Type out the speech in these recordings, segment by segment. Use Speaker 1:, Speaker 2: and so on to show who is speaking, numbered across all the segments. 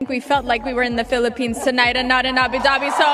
Speaker 1: We felt like we were in the Philippines tonight and not in Abu Dhabi, so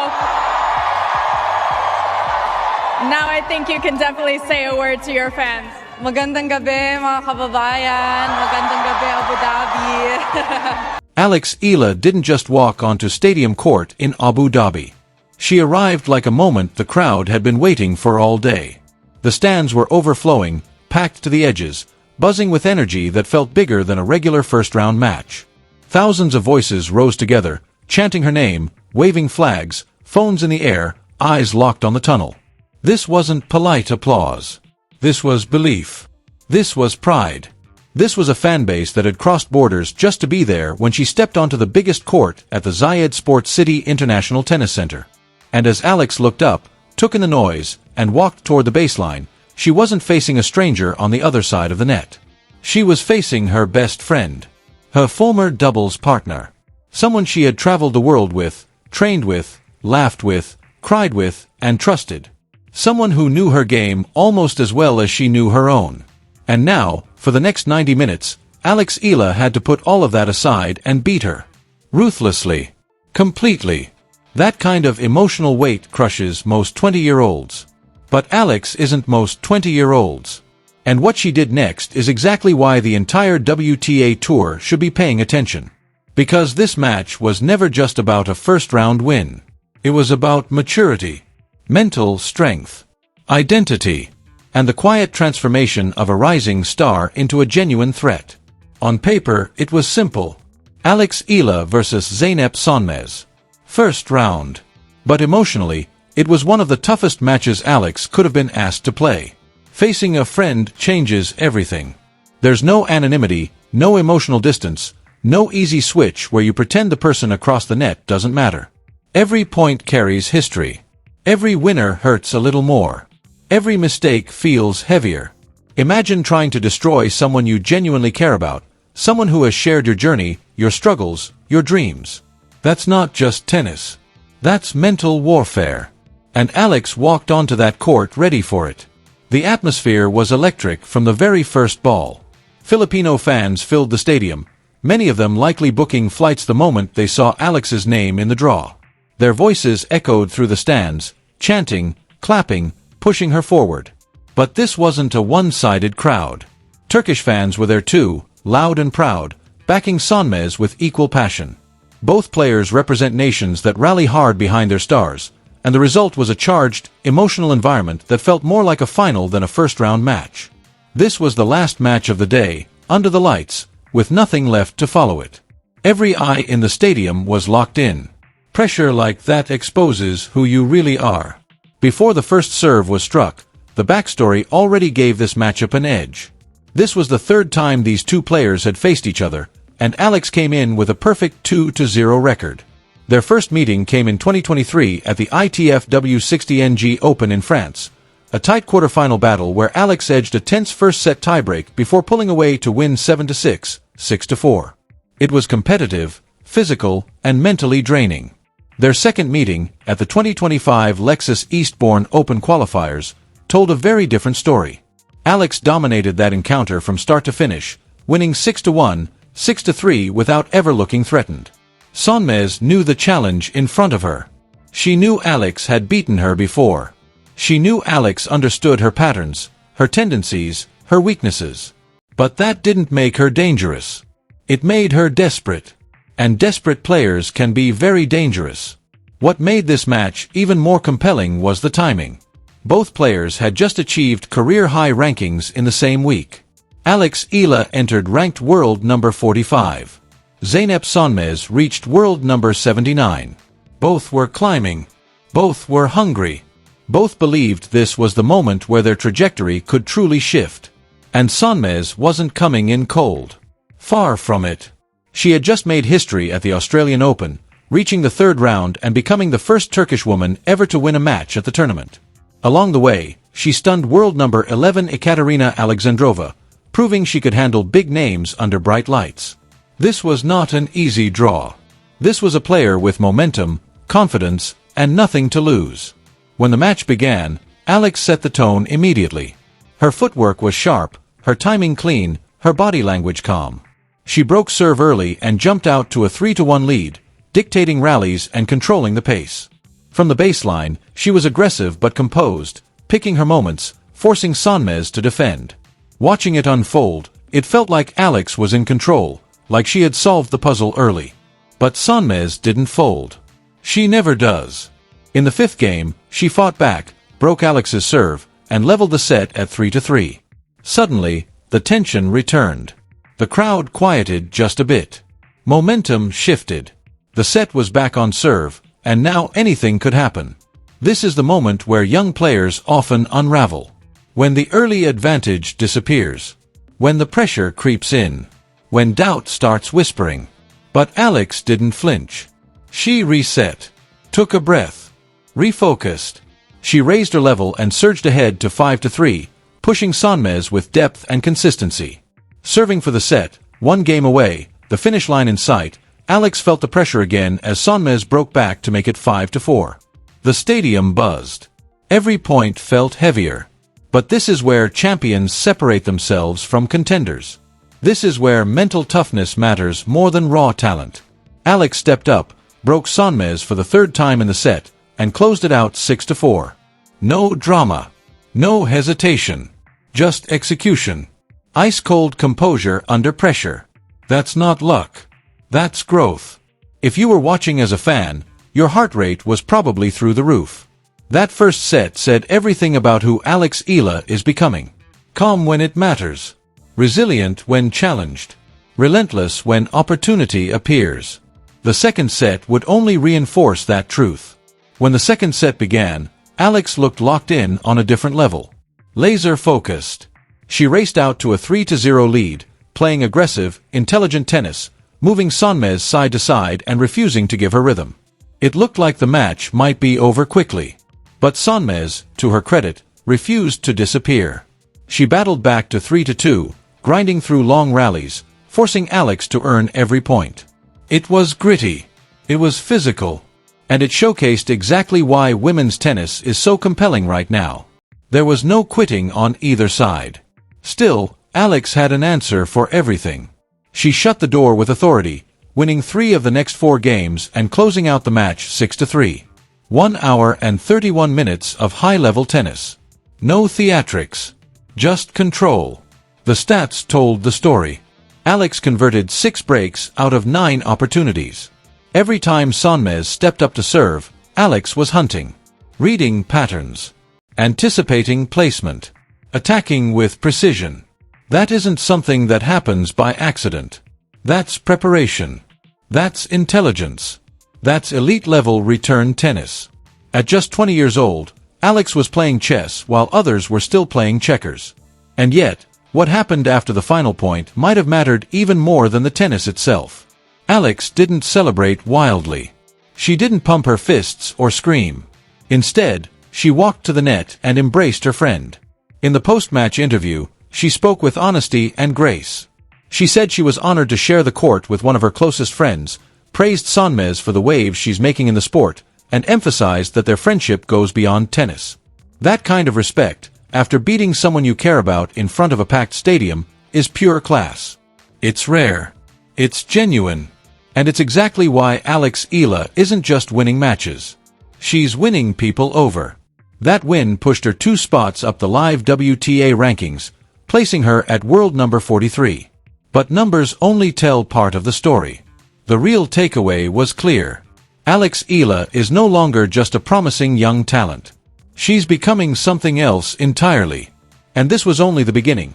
Speaker 1: now I think you can definitely say a word to your fans.
Speaker 2: Magandang gabi, mga kababayan. Magandang gabi, Abu Dhabi.
Speaker 3: Alex Eala didn't just walk onto Stadium Court in Abu Dhabi. She arrived like a moment the crowd had been waiting for all day. The stands were overflowing, packed to the edges, buzzing with energy that felt bigger than a regular first-round match. Thousands of voices rose together, chanting her name, waving flags, phones in the air, eyes locked on the tunnel. This wasn't polite applause. This was belief. This was pride. This was a fanbase that had crossed borders just to be there when she stepped onto the biggest court at the Zayed Sports City International Tennis Center. And as Alex looked up, took in the noise, and walked toward the baseline, she wasn't facing a stranger on the other side of the net. She was facing her best friend. Her former doubles partner. Someone she had traveled the world with, trained with, laughed with, cried with, and trusted. Someone who knew her game almost as well as she knew her own. And now, for the next 90 minutes, Alex Eala had to put all of that aside and beat her. Ruthlessly. Completely. That kind of emotional weight crushes most 20-year-olds. But Alex isn't most 20-year-olds. And what she did next is exactly why the entire WTA Tour should be paying attention. Because this match was never just about a first-round win. It was about maturity, mental strength, identity, and the quiet transformation of a rising star into a genuine threat. On paper, it was simple. Alex Eala versus Zeynep Sonmez. First round. But emotionally, it was one of the toughest matches Alex could have been asked to play. Facing a friend changes everything. There's no anonymity, no emotional distance, no easy switch where you pretend the person across the net doesn't matter. Every point carries history. Every winner hurts a little more. Every mistake feels heavier. Imagine trying to destroy someone you genuinely care about, someone who has shared your journey, your struggles, your dreams. That's not just tennis. That's mental warfare. And Alex walked onto that court ready for it. The atmosphere was electric from the very first ball. Filipino fans filled the stadium, many of them likely booking flights the moment they saw Alex's name in the draw. Their voices echoed through the stands, chanting, clapping, pushing her forward. But this wasn't a one-sided crowd. Turkish fans were there too, loud and proud, backing Sonmez with equal passion. Both players represent nations that rally hard behind their stars, and the result was a charged, emotional environment that felt more like a final than a first-round match. This was the last match of the day, under the lights, with nothing left to follow it. Every eye in the stadium was locked in. Pressure like that exposes who you really are. Before the first serve was struck, the backstory already gave this matchup an edge. This was the third time these two players had faced each other, and Alex came in with a perfect 2-0 record. Their first meeting came in 2023 at the ITF W60NG Open in France, a tight quarterfinal battle where Alex edged a tense first-set tiebreak before pulling away to win 7-6, 6-4. It was competitive, physical, and mentally draining. Their second meeting, at the 2025 Lexus Eastbourne Open qualifiers, told a very different story. Alex dominated that encounter from start to finish, winning 6-1, 6-3 without ever looking threatened. Sonmez knew the challenge in front of her. She knew Alex had beaten her before. She knew Alex understood her patterns, her tendencies, her weaknesses. But that didn't make her dangerous. It made her desperate. And desperate players can be very dangerous. What made this match even more compelling was the timing. Both players had just achieved career-high rankings in the same week. Alex Eala entered ranked world number 45. Zeynep Sonmez reached world number 79. Both were climbing. Both were hungry. Both believed this was the moment where their trajectory could truly shift. And Sonmez wasn't coming in cold. Far from it. She had just made history at the Australian Open, reaching the third round and becoming the first Turkish woman ever to win a match at the tournament. Along the way, she stunned world number 11 Ekaterina Alexandrova, proving she could handle big names under bright lights. This was not an easy draw. This was a player with momentum, confidence, and nothing to lose. When the match began, Alex set the tone immediately. Her footwork was sharp, her timing clean, her body language calm. She broke serve early and jumped out to a 3-1 lead, dictating rallies and controlling the pace. From the baseline, she was aggressive but composed, picking her moments, forcing Sonmez to defend. Watching it unfold, it felt like Alex was in control, like she had solved the puzzle early. But Sonmez didn't fold. She never does. In the fifth game, she fought back, broke Alex's serve, and leveled the set at 3-3. Suddenly, the tension returned. The crowd quieted just a bit. Momentum shifted. The set was back on serve, and now anything could happen. This is the moment where young players often unravel. When the early advantage disappears. When the pressure creeps in. When doubt starts whispering. But Alex didn't flinch. She reset. Took a breath. Refocused. She raised her level and surged ahead to 5-3, pushing Sonmez with depth and consistency. Serving for the set, 1 game away, the finish line in sight, Alex felt the pressure again as Sonmez broke back to make it 5-4. The stadium buzzed. Every point felt heavier. But this is where champions separate themselves from contenders. This is where mental toughness matters more than raw talent. Alex stepped up, broke Sonmez for the 3rd time in the set, and closed it out 6-4. No drama. No hesitation. Just execution. Ice-cold composure under pressure. That's not luck. That's growth. If you were watching as a fan, your heart rate was probably through the roof. That first set said everything about who Alex Eala is becoming. Calm when it matters. Resilient when challenged. Relentless when opportunity appears. The second set would only reinforce that truth. When the second set began, Alex looked locked in on a different level. Laser-focused. She raced out to a 3-0 lead, playing aggressive, intelligent tennis, moving Sonmez side to side and refusing to give her rhythm. It looked like the match might be over quickly. But Sonmez, to her credit, refused to disappear. She battled back to 3-2, grinding through long rallies, forcing Alex to earn every point. It was gritty. It was physical. And it showcased exactly why women's tennis is so compelling right now. There was no quitting on either side. Still, Alex had an answer for everything. She shut the door with authority, winning 3 of the next 4 games and closing out the match 6-3. 1 hour and 31 minutes of high-level tennis. No theatrics. Just control. The stats told the story. Alex converted 6 breaks out of 9 opportunities. Every time Sonmez stepped up to serve, Alex was hunting. Reading patterns. Anticipating placement. Attacking with precision. That isn't something that happens by accident. That's preparation. That's intelligence. That's elite-level return tennis. At just 20 years old, Alex was playing chess while others were still playing checkers. And yet, what happened after the final point might have mattered even more than the tennis itself. Alex didn't celebrate wildly. She didn't pump her fists or scream. Instead, she walked to the net and embraced her friend. In the post-match interview, she spoke with honesty and grace. She said she was honored to share the court with one of her closest friends, praised Sonmez for the waves she's making in the sport, and emphasized that their friendship goes beyond tennis. That kind of respect, after beating someone you care about in front of a packed stadium, is pure class. It's rare. It's genuine. And it's exactly why Alex Eala isn't just winning matches. She's winning people over. That win pushed her 2 spots up the live WTA rankings, placing her at world number 43. But numbers only tell part of the story. The real takeaway was clear. Alex Eala is no longer just a promising young talent. She's becoming something else entirely. And this was only the beginning.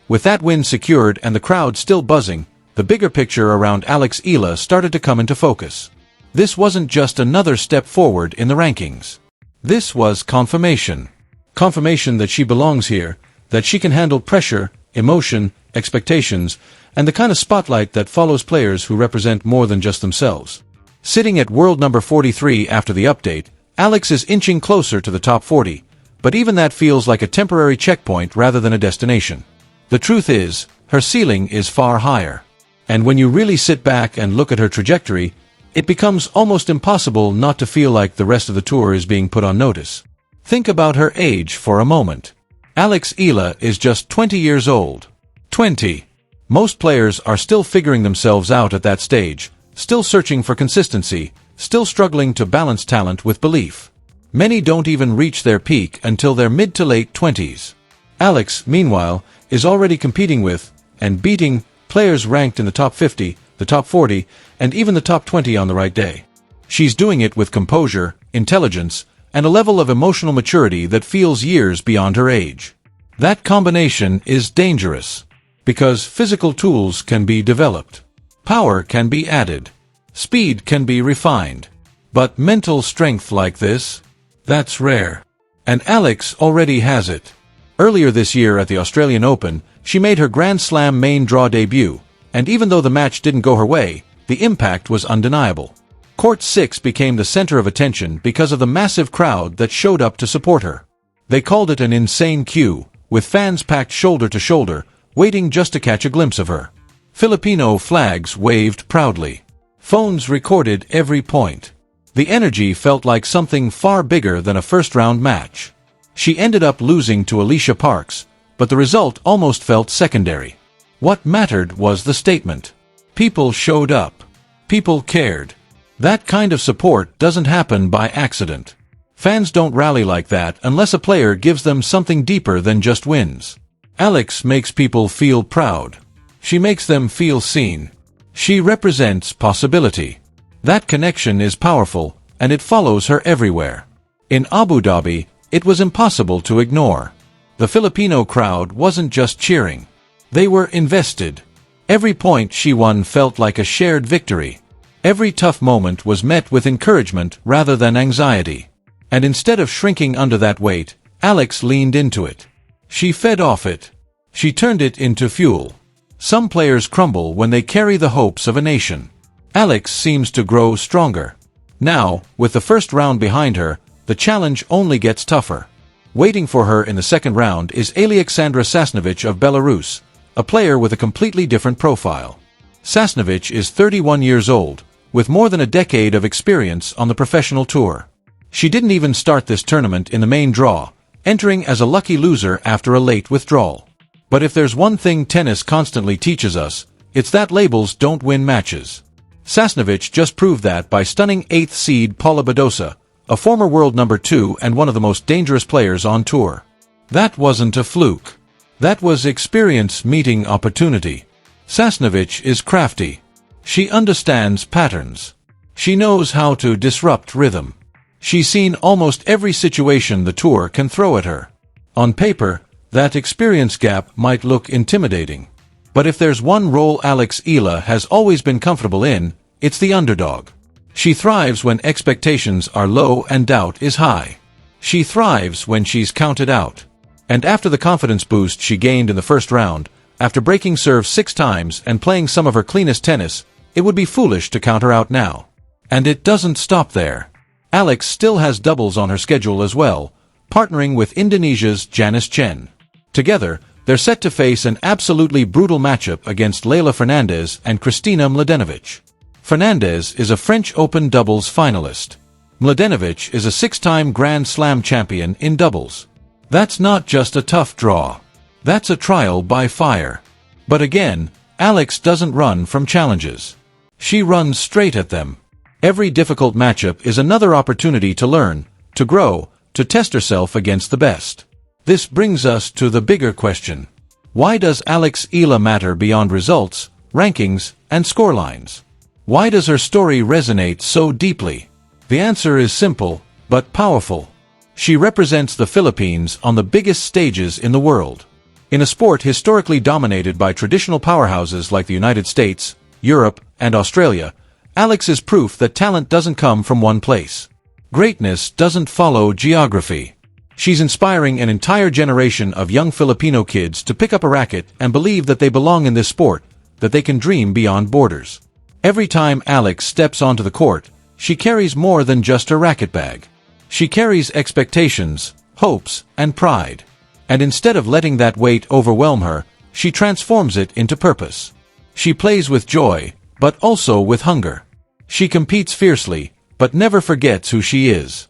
Speaker 3: With that win secured and the crowd still buzzing, the bigger picture around Alex Eala started to come into focus. This wasn't just another step forward in the rankings. This was confirmation. Confirmation that she belongs here, that she can handle pressure, emotion, expectations, and the kind of spotlight that follows players who represent more than just themselves. Sitting at world number 43 after the update, Alex is inching closer to the top 40, but even that feels like a temporary checkpoint rather than a destination. The truth is, her ceiling is far higher. And when you really sit back and look at her trajectory, it becomes almost impossible not to feel like the rest of the tour is being put on notice. Think about her age for a moment. Alex Eala is just 20 years old. 20. Most players are still figuring themselves out at that stage, still searching for consistency, still struggling to balance talent with belief. Many don't even reach their peak until their mid to late 20s. Alex, meanwhile, is already competing with, and beating, players ranked in the top 50, the top 40, and even the top 20 on the right day. She's doing it with composure, intelligence, and a level of emotional maturity that feels years beyond her age. That combination is dangerous, because physical tools can be developed. Power can be added. Speed can be refined. But mental strength like this, that's rare. And Alex already has it. Earlier this year at the Australian Open, she made her Grand Slam main draw debut, and even though the match didn't go her way, the impact was undeniable. Court 6 became the center of attention because of the massive crowd that showed up to support her. They called it an insane queue, with fans packed shoulder to shoulder, waiting just to catch a glimpse of her. Filipino flags waved proudly. Phones recorded every point. The energy felt like something far bigger than a first-round match. She ended up losing to Alicia Parks, but the result almost felt secondary. What mattered was the statement. People showed up. People cared. That kind of support doesn't happen by accident. Fans don't rally like that unless a player gives them something deeper than just wins. Alex makes people feel proud. She makes them feel seen. She represents possibility. That connection is powerful, and it follows her everywhere. In Abu Dhabi, it was impossible to ignore. The Filipino crowd wasn't just cheering. They were invested. Every point she won felt like a shared victory. Every tough moment was met with encouragement rather than anxiety. And instead of shrinking under that weight, Alex leaned into it. She fed off it. She turned it into fuel. Some players crumble when they carry the hopes of a nation. Alex seems to grow stronger. Now, with the first round behind her, the challenge only gets tougher. Waiting for her in the second round is Alexandra Sasnovich of Belarus, a player with a completely different profile. Sasnovich is 31 years old, with more than a decade of experience on the professional tour. She didn't even start this tournament in the main draw, entering as a lucky loser after a late withdrawal. But if there's one thing tennis constantly teaches us, it's that labels don't win matches. Sasnovich just proved that by stunning 8th seed Paula Badosa, a former world number 2 and one of the most dangerous players on tour. That wasn't a fluke. That was experience meeting opportunity. Sasnovich is crafty. She understands patterns. She knows how to disrupt rhythm. She's seen almost every situation the tour can throw at her. On paper, that experience gap might look intimidating. But if there's one role Alex Eala has always been comfortable in, it's the underdog. She thrives when expectations are low and doubt is high. She thrives when she's counted out. And after the confidence boost she gained in the first round, after breaking serve 6 times and playing some of her cleanest tennis, it would be foolish to count her out now. And it doesn't stop there. Alex still has doubles on her schedule as well, partnering with Indonesia's Janice Chen. Together, they're set to face an absolutely brutal matchup against Leylah Fernandez and Kristina Mladenovic. Fernandez is a French Open doubles finalist. Mladenovic is a 6-time Grand Slam champion in doubles. That's not just a tough draw. That's a trial by fire. But again, Alex doesn't run from challenges. She runs straight at them. Every difficult matchup is another opportunity to learn, to grow, to test herself against the best. This brings us to the bigger question. Why does Alex Eala matter beyond results, rankings, and scorelines? Why does her story resonate so deeply? The answer is simple, but powerful. She represents the Philippines on the biggest stages in the world. In a sport historically dominated by traditional powerhouses like the United States, Europe, and Australia, Alex is proof that talent doesn't come from one place. Greatness doesn't follow geography. She's inspiring an entire generation of young Filipino kids to pick up a racket and believe that they belong in this sport, that they can dream beyond borders. Every time Alex steps onto the court, she carries more than just a racket bag. She carries expectations, hopes, and pride. And instead of letting that weight overwhelm her, she transforms it into purpose. She plays with joy, but also with hunger. She competes fiercely, but never forgets who she is.